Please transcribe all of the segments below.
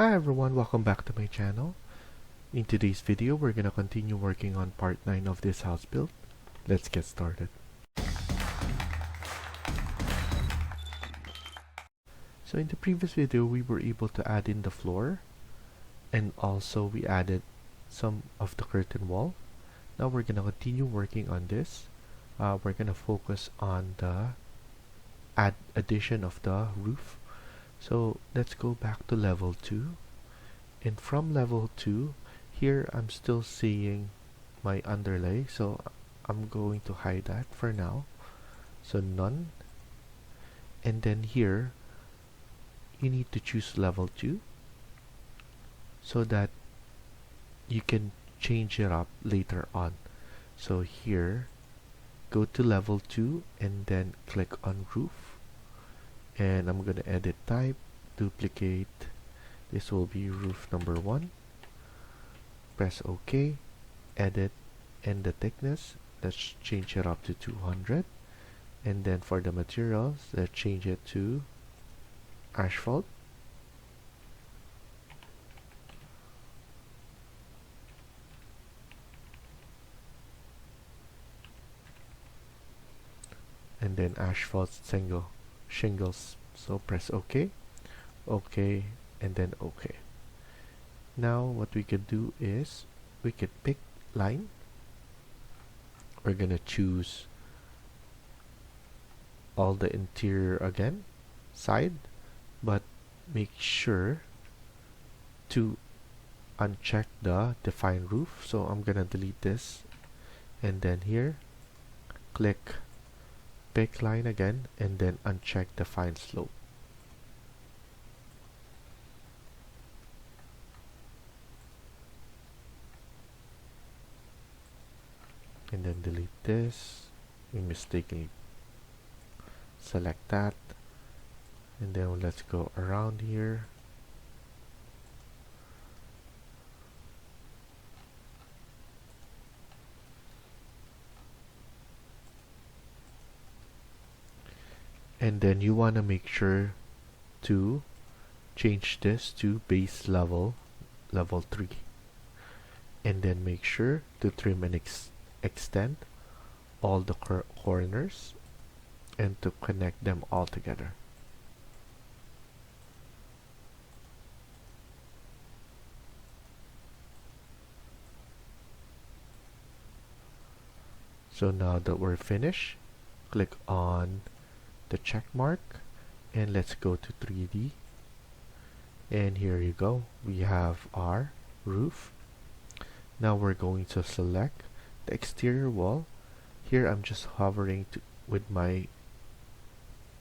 Hi everyone, welcome back to my channel. In today's video, we're gonna continue working on part 9 of this house build. Let's get started. So in the previous video, we were able to add in the floor and also we added some of the curtain wall. Now we're gonna continue working on this. We're gonna focus on the addition of the roof. So let's go back to level 2. And from level 2, here I'm still seeing my underlay, so I'm going to hide that for now. So none. And then here, you need to choose level 2 so that you can change it up later on. So here, go to level 2 and then click on roof. And I'm going to edit type, duplicate. This will be roof number 1. Press OK, edit, and the thickness, let's change it up to 200. And then for the materials, let's change it to asphalt. And then asphalt single shingles. So press OK, OK, and then OK. Now what we could do is we could pick line. We're gonna choose all the interior again, side, but make sure to uncheck the define roof. So I'm gonna delete this, and then here click pick line again, and then uncheck define slope. And then delete this. We mistakenly select that, and then let's go around here. And then you want to make sure to change this to base level 3, and then make sure to trim and extend all the corners and to connect them all together. So now that we're finished, click on the check mark and let's go to 3D. And here you go, we have our roof. Now we're going to select the exterior wall. Here I'm just hovering with my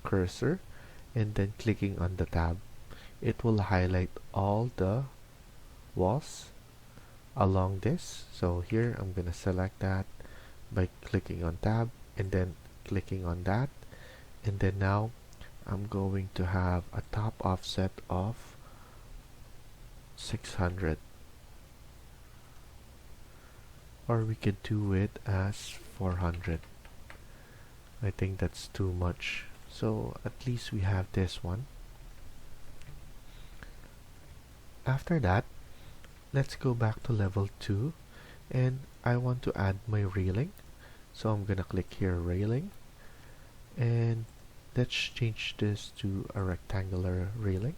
cursor and then clicking on the tab. It will highlight all the walls along this. So here I'm gonna select that by clicking on tab and then clicking on that, and then now I'm going to have a top offset of 600, or we could do it as 400. I think that's too much, so at least we have this one. After that, let's go back to level 2, and I want to add my railing. So I'm gonna click here, railing, and let's change this to a rectangular railing,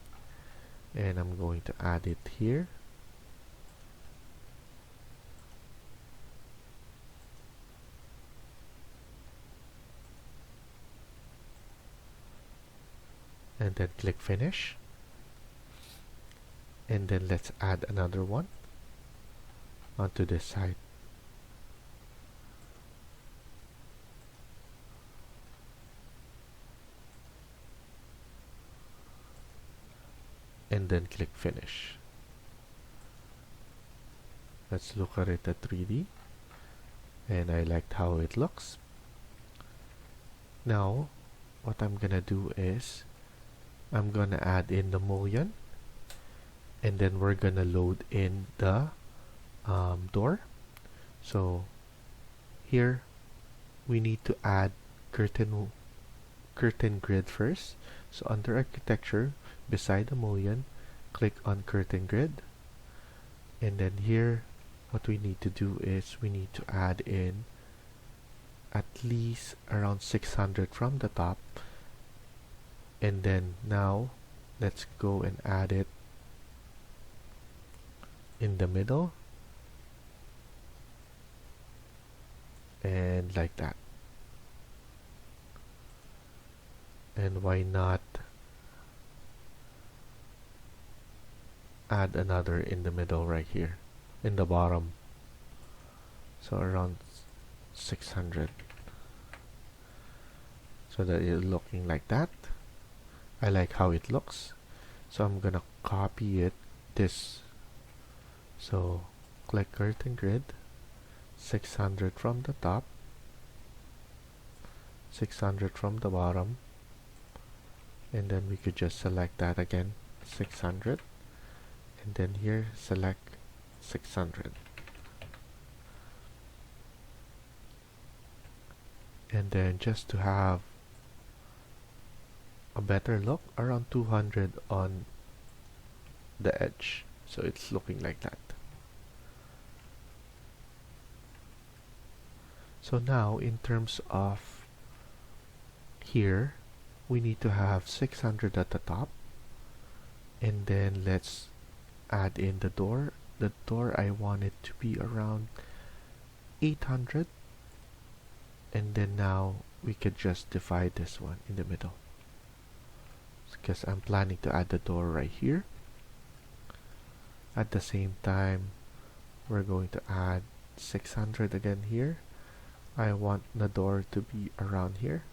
and I'm going to add it here. And then click finish, and then let's add another one onto this side. And then click finish. Let's look at it at 3D, and I liked how it looks. Now what I'm gonna do is I'm gonna add in the mullion, and then we're gonna load in the door. So here we need to add curtain grid first. So under architecture, beside the mullion, click on curtain grid, and then here what we need to do is we need to add in at least around 600 from the top, and then now let's go and add it in the middle and like that. And why not add another in the middle right here in the bottom, so around 600, so that it's looking like that. I like how it looks, so I'm gonna copy it this. So click curtain grid, 600 from the top, 600 from the bottom, and then we could just select that again, 600, and then here select 600, and then just to have a better look, around 200 on the edge, so it's looking like that. So now in terms of here, we need to have 600 at the top, and then let's add in the door. The door, I want it to be around 800, and then now we could just divide this one in the middle, because I'm planning to add the door right here. At the same time, we're going to add 600 again here. I want the door to be around here,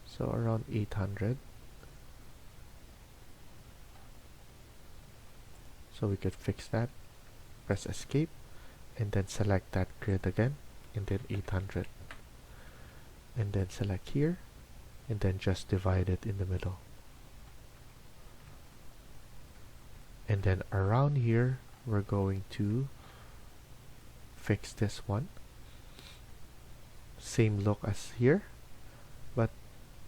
so around 800. So we could fix that. Press escape and then select that grid again, and then 800, and then select here, and then just divide it in the middle. And then around here we're going to fix this one, same look as here, but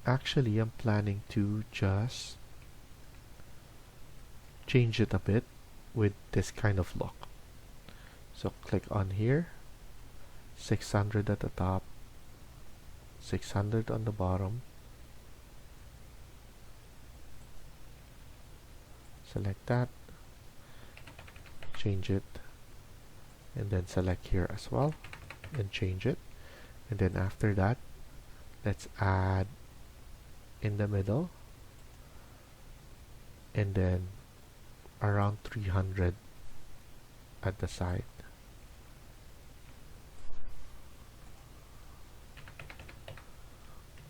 actually I'm planning to just change it a bit with this kind of look. So click on here, 600 at the top, 600 on the bottom, select that, change it, and then select here as well and change it. And then after that, let's add in the middle, and then around 300 at the side.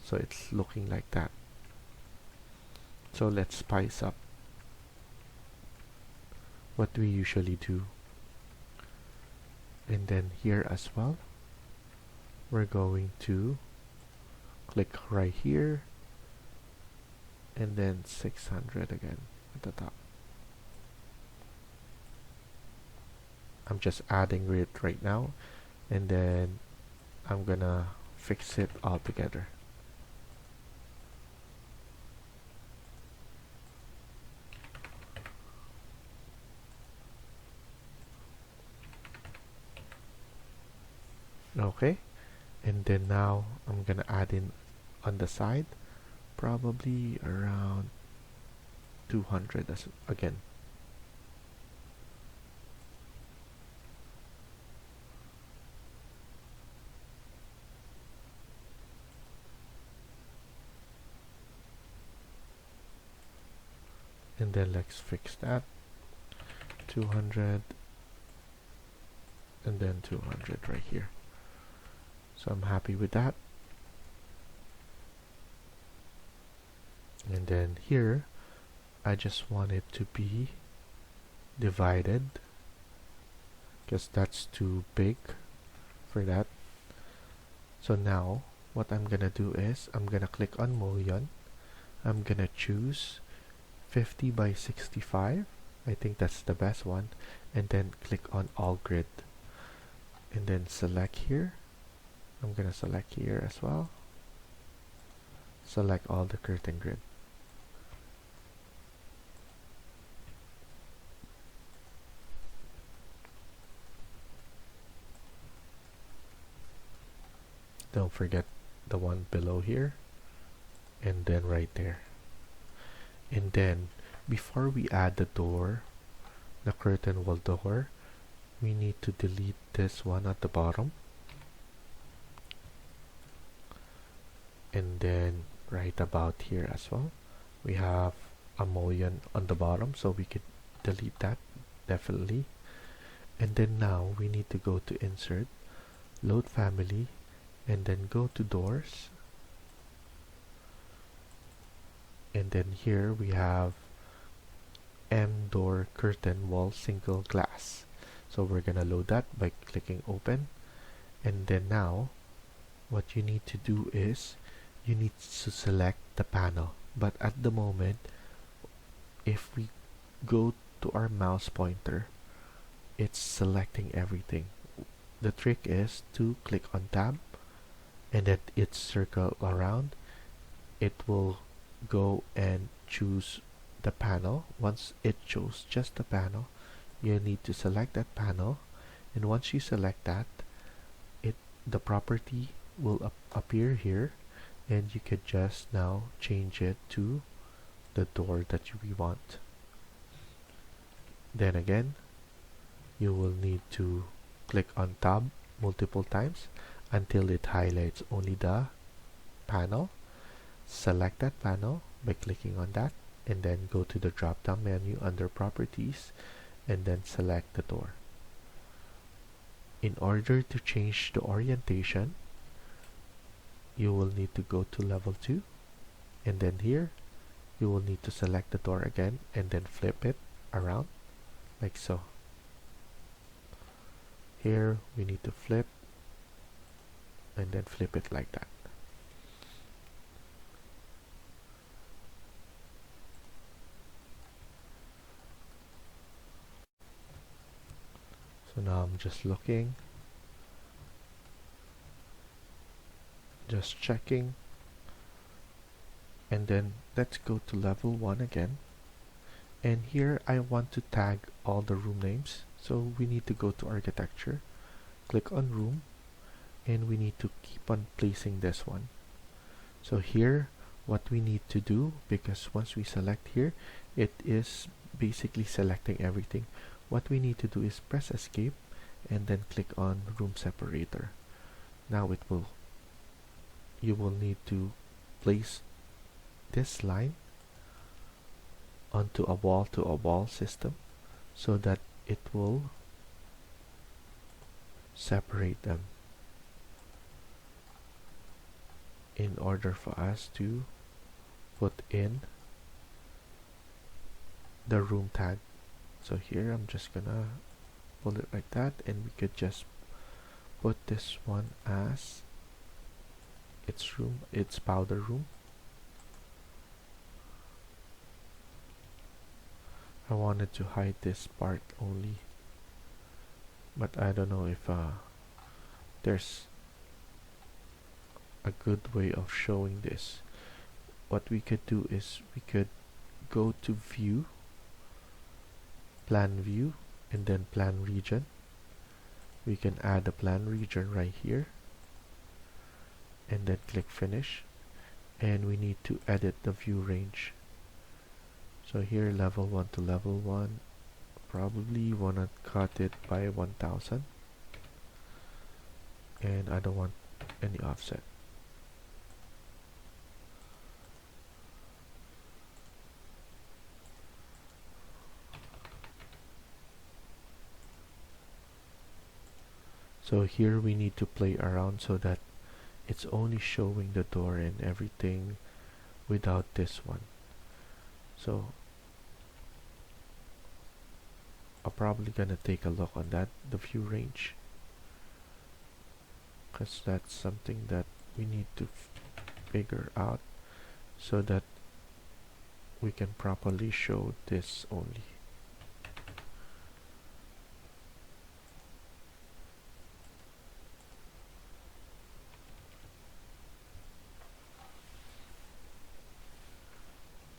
So it's looking like that. So let's spice up what we usually do. And then here as well, we're going to click right here, and then 600 again at the top. I'm just adding it right now, and then I'm gonna fix it all together. Okay, and then now I'm gonna add in on the side probably around 200 again. And then let's fix that, 200, and then 200 right here. So I'm happy with that. And then here, I just want it to be divided, because that's too big for that. So now, what I'm gonna do is, I'm gonna click on mullion. I'm gonna choose 50 by 65. I think that's the best one. And then click on all grid. And then select here. I'm gonna select here as well. Select all the curtain grid. Don't forget the one below here, and then right there. And then before we add the door, the curtain wall door, we need to delete this one at the bottom, and then right about here as well we have a mullion on the bottom, so we could delete that definitely. And then now we need to go to insert, load family, and then go to doors, and then here we have M door curtain wall single glass. So we're gonna load that by clicking open. And then now what you need to do is you need to select the panel, but at the moment if we go to our mouse pointer, it's selecting everything. The trick is to click on tab and then it's circle around. It will go and choose the panel. Once it chose just the panel, you need to select that panel, and once you select that, the property will appear here, and you could just now change it to the door that we want. Then again, you will need to click on tab multiple times until it highlights only the panel. Select that panel by clicking on that, and then go to the drop down menu under properties and then select the door. In order to change the orientation, you will need to go to level 2, and then here you will need to select the door again and then flip it around like so. Here we need to flip and then flip it like that. So now I'm just looking, just checking, and then let's go to level 1 again, and here I want to tag all the room names, so we need to go to architecture, click on room, and we need to keep on placing this one. So here what we need to do, because once we select here, it is basically selecting everything. What we need to do is press escape and then click on room separator. Now you will need to place this line onto a wall system so that it will separate them in order for us to put in the room tag. So here I'm just gonna pull it like that, and we could just put this one as its powder room. I wanted to hide this part only, but I don't know if there's a good way of showing this. What we could do is we could go to view, plan view, and then plan region. We can add a plan region right here and then click finish, and we need to edit the view range. So here level 1 to level 1, probably wanna cut it by 1000, and I don't want any offset. So here we need to play around so that it's only showing the door and everything without this one. So I'm probably gonna take a look on that, the view range, because that's something that we need to figure out so that we can properly show this only.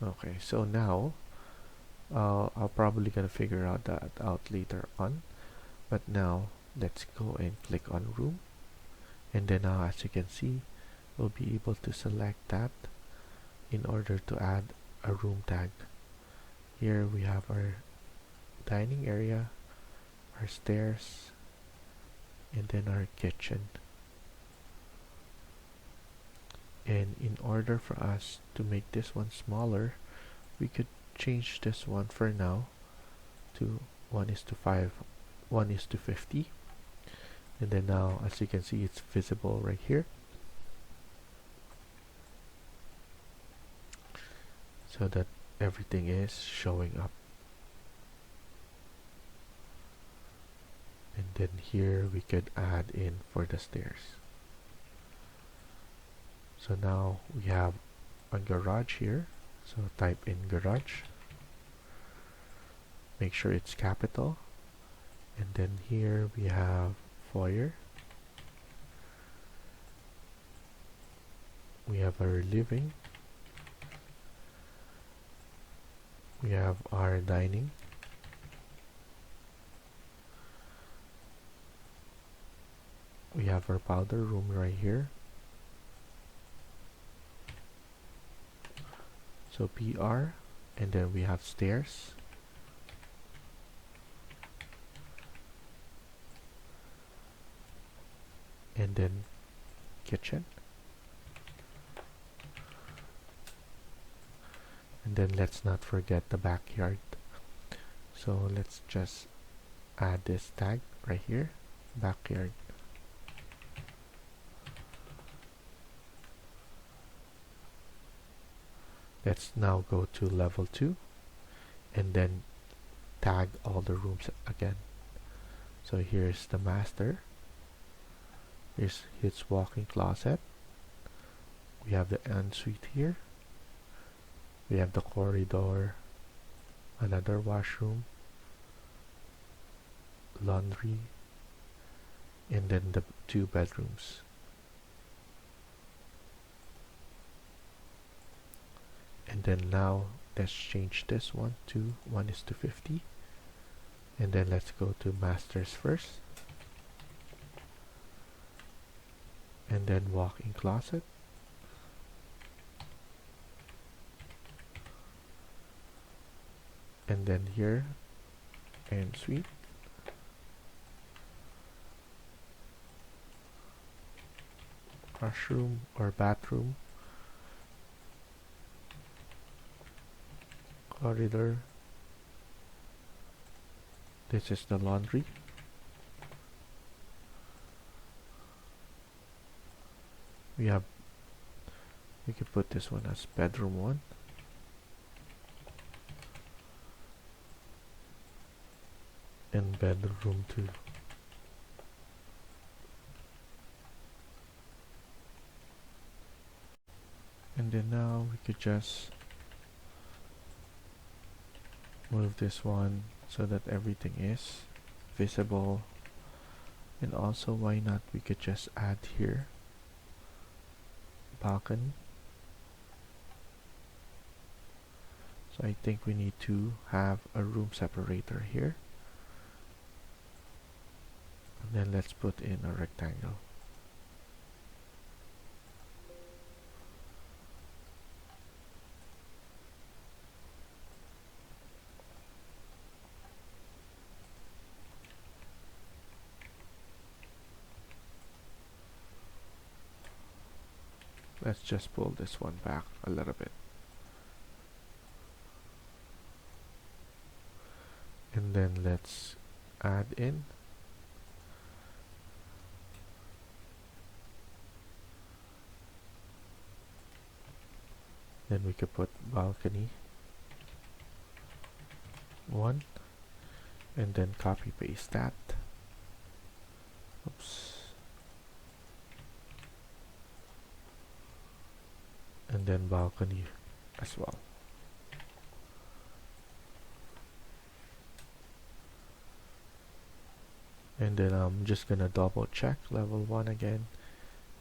Okay, so now I'll probably gonna figure out that out later on, but now let's go and click on room, And then now, as you can see, we'll be able to select that in order to add a room tag. Here we have our dining area, our stairs, and then our kitchen. And in order for us to make this one smaller, we could change this one for now to 1:5, 1:50. And then now, as you can see, it's visible right here. So that everything is showing up. And then here we could add in for the stairs. So now we have a garage here. So type in garage. Make sure it's capital. And then here we have foyer. We have our living. We have our dining. We have our powder room right here. So PR, and then we have stairs. And then kitchen. And then let's not forget the backyard. So let's just add this tag right here, backyard. Let's now go to level 2 and then tag all the rooms again. So here's the master. Here's his walk-in closet. We have the ensuite here. We have the corridor, another washroom, laundry, and then the 2 bedrooms. And then now let's change this one to 1:50. And then let's go to masters first. And then walk-in closet. And then here, ensuite. Washroom or bathroom. Corridor. This is the laundry. We can put this one as bedroom 1. And bedroom 2. And then now we could just move this one so that everything is visible. And also, why not, we could just add here balcony. So I think we need to have a room separator here. And then let's put in a rectangle. Let's just pull this one back a little bit. And then let's add in then we could put balcony 1 and then copy paste that. Oops. And then balcony as well. And then I'm just gonna double check level 1 again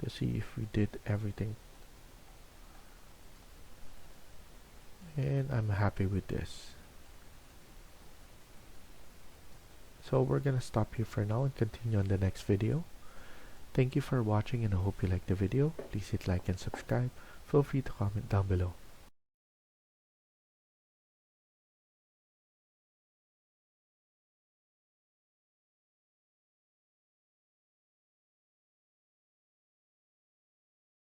to see if we did everything. And I'm happy with this. So we're gonna stop here for now and continue on the next video. Thank you for watching and I hope you liked the video. Please hit like and subscribe. Feel free to comment down below.